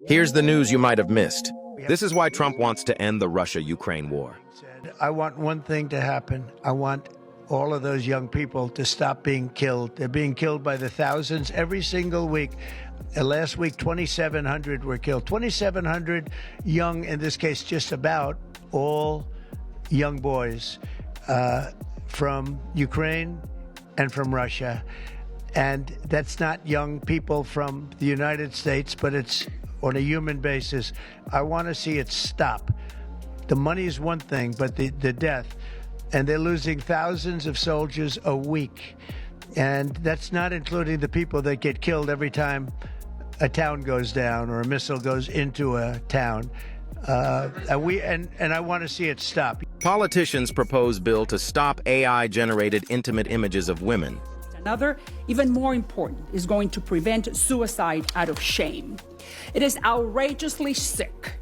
Here's the news you might have missed. This is why Trump wants to end the Russia-Ukraine war. I want one thing to happen. I want all of those young people to stop being killed. They're being killed by the thousands every single week. Last week, 2,700 were killed. 2,700 young, in this case, just about all young boys from Ukraine and from Russia. And that's not young people from the United States, but it's on a human basis. I want to see it stop. The money is one thing, but the death. And they're losing thousands of soldiers a week. And that's not including the people that get killed every time a town goes down or a missile goes into a town. And I want to see it stop. Politicians propose bill to stop AI-generated intimate images of women. Another, even more important, is going to prevent suicide out of shame. It is outrageously sick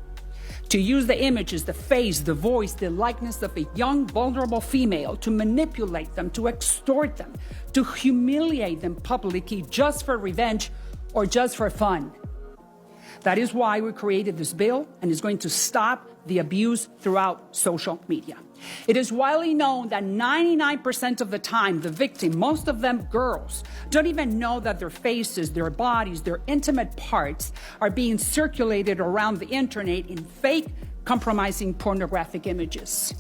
to use the images, the face, the voice, the likeness of a young, vulnerable female to manipulate them, to extort them, to humiliate them publicly just for revenge or just for fun. That is why we created this bill, and it's going to stop the abuse throughout social media. It is widely known that 99% of the time, the victim, most of them girls, don't even know that their faces, their bodies, their intimate parts are being circulated around the internet in fake, compromising pornographic images.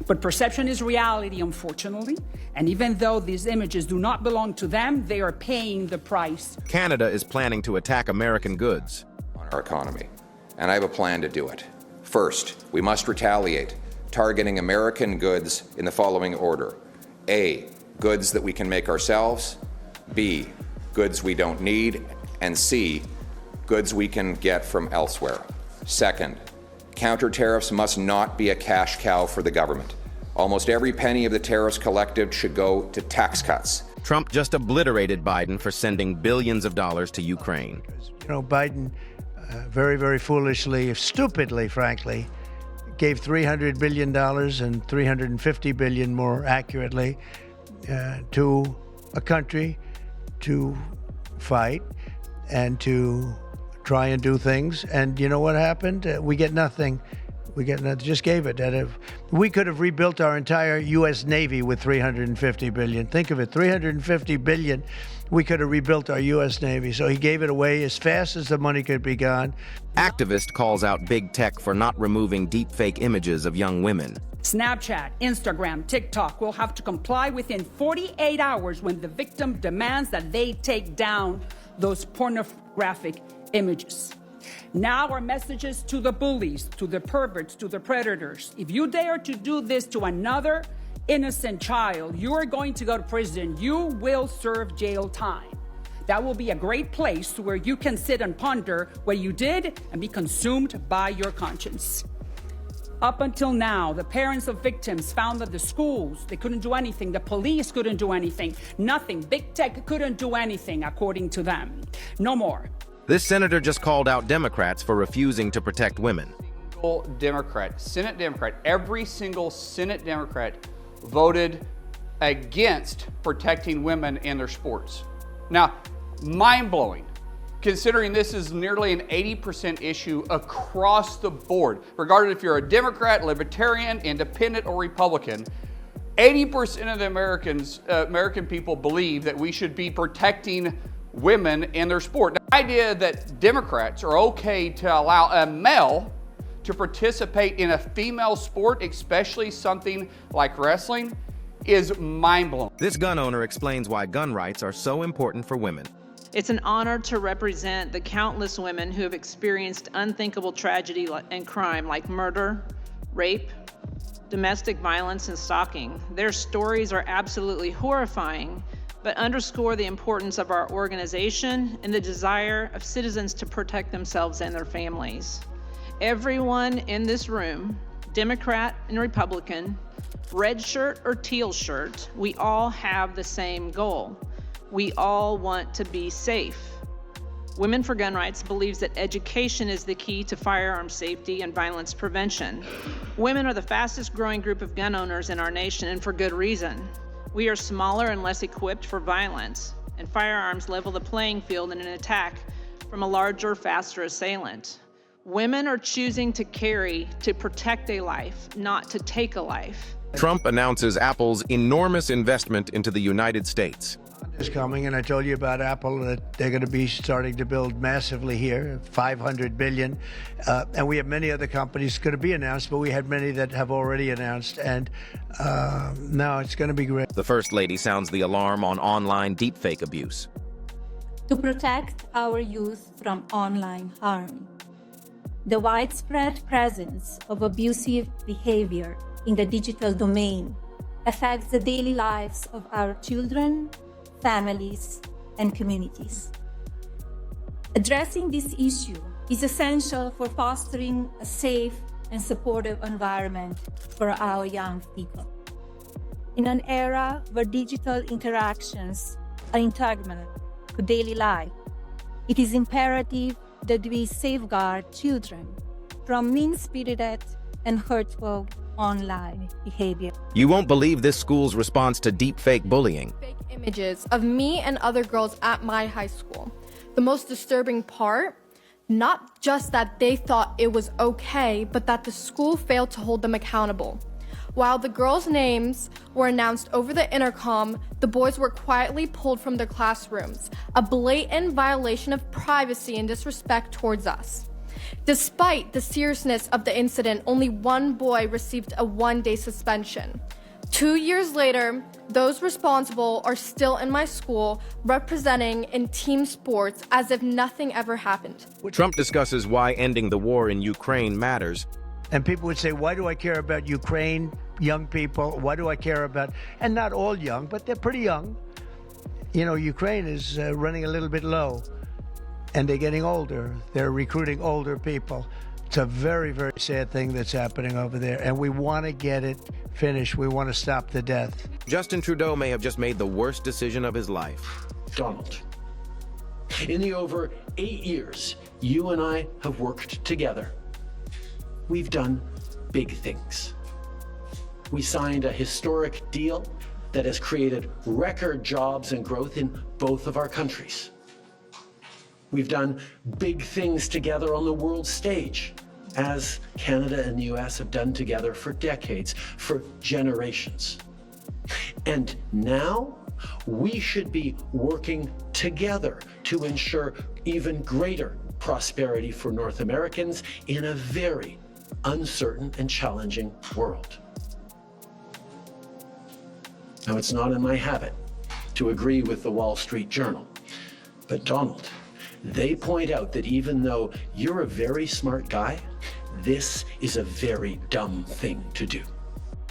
But perception is reality, unfortunately, and even though these images do not belong to them, they are paying the price. Canada is planning to attack American goods. On our economy, and I have a plan to do it. First, we must retaliate, targeting American goods in the following order. A, goods that we can make ourselves. B, goods we don't need. And C, goods we can get from elsewhere. Second, counter tariffs must not be a cash cow for the government. Almost every penny of the tariffs collected should go to tax cuts. Trump just obliterated Biden for sending billions of dollars to Ukraine. You know, Biden very, very foolishly, stupidly, frankly, gave $300 billion and $350 billion more accurately to a country to fight and to try and do things. And you know what happened? We get nothing. We get nothing. Just gave it. We could have rebuilt our entire U.S. Navy with $350 billion. Think of it, $350 billion. We could have rebuilt our U.S. Navy. So he gave it away as fast as the money could be gone. Activist calls out big tech for not removing deepfake images of young women. Snapchat, Instagram, TikTok will have to comply within 48 hours when the victim demands that they take down those pornographic images. Now our messages to the bullies, to the perverts, to the predators. If you dare to do this to another innocent child, you are going to go to prison. You will serve jail time. That will be a great place where you can sit and ponder what you did and be consumed by your conscience. Up until now, the parents of victims found that the schools, they couldn't do anything. The police couldn't do anything. Nothing. Big tech couldn't do anything, according to them. No more. This senator just called out Democrats for refusing to protect women. Democrat, Senate Democrat, every single Senate Democrat voted against protecting women in their sports. Now, mind-blowing, considering this is nearly an 80% issue across the board, regardless if you're a Democrat, Libertarian, Independent, or Republican. 80% of the American people believe that we should be protecting women in their sport. The idea that Democrats are okay to allow a male to participate in a female sport, especially something like wrestling, is mind-blowing. This gun owner explains why gun rights are so important for women. It's an honor to represent the countless women who have experienced unthinkable tragedy and crime like murder, rape, domestic violence, and stalking. Their stories are absolutely horrifying, but underscore the importance of our organization and the desire of citizens to protect themselves and their families. Everyone in this room, Democrat and Republican, red shirt or teal shirt, we all have the same goal. We all want to be safe. Women for Gun Rights believes that education is the key to firearm safety and violence prevention. Women are the fastest growing group of gun owners in our nation, and for good reason. We are smaller and less equipped for violence, and firearms level the playing field in an attack from a larger, faster assailant. Women are choosing to carry to protect a life, not to take a life. Trump announces Apple's enormous investment into the United States. Is coming, and I told you about Apple that they're going to be starting to build massively here, $500 billion, and we have many other companies going to be announced, but we had many that have already announced, and now it's going to be great. The First Lady sounds the alarm on online deepfake abuse. To protect our youth from online harm, the widespread presence of abusive behavior in the digital domain affects the daily lives of our children, families, and communities. Addressing this issue is essential for fostering a safe and supportive environment for our young people. In an era where digital interactions are integral to daily life, it is imperative that we safeguard children from mean-spirited and hurtful online behavior. You won't believe this school's response to deepfake bullying. Fake images of me and other girls at my high school. The most disturbing part, not just that they thought it was okay, but that the school failed to hold them accountable. While the girls' names were announced over the intercom, the boys were quietly pulled from their classrooms, a blatant violation of privacy and disrespect towards us. Despite the seriousness of the incident, only one boy received a one-day suspension. 2 years later, those responsible are still in my school, representing in team sports as if nothing ever happened. Trump discusses why ending the war in Ukraine matters. And people would say, why do I care about Ukraine, young people? Why do I care about, and not all young, but they're pretty young. You know, Ukraine is running a little bit low, and they're getting older. They're recruiting older people. It's a very, very sad thing that's happening over there, and we want to get it finished. We want to stop the death. Justin Trudeau may have just made the worst decision of his life. Donald, in the over 8 years you and I have worked together, we've done big things. We signed a historic deal that has created record jobs and growth in both of our countries. We've done big things together on the world stage, as Canada and the US have done together for decades, for generations. And now we should be working together to ensure even greater prosperity for North Americans in a very uncertain and challenging world. Now, it's not in my habit to agree with the Wall Street Journal, but Donald, they point out that even though you're a very smart guy, this is a very dumb thing to do.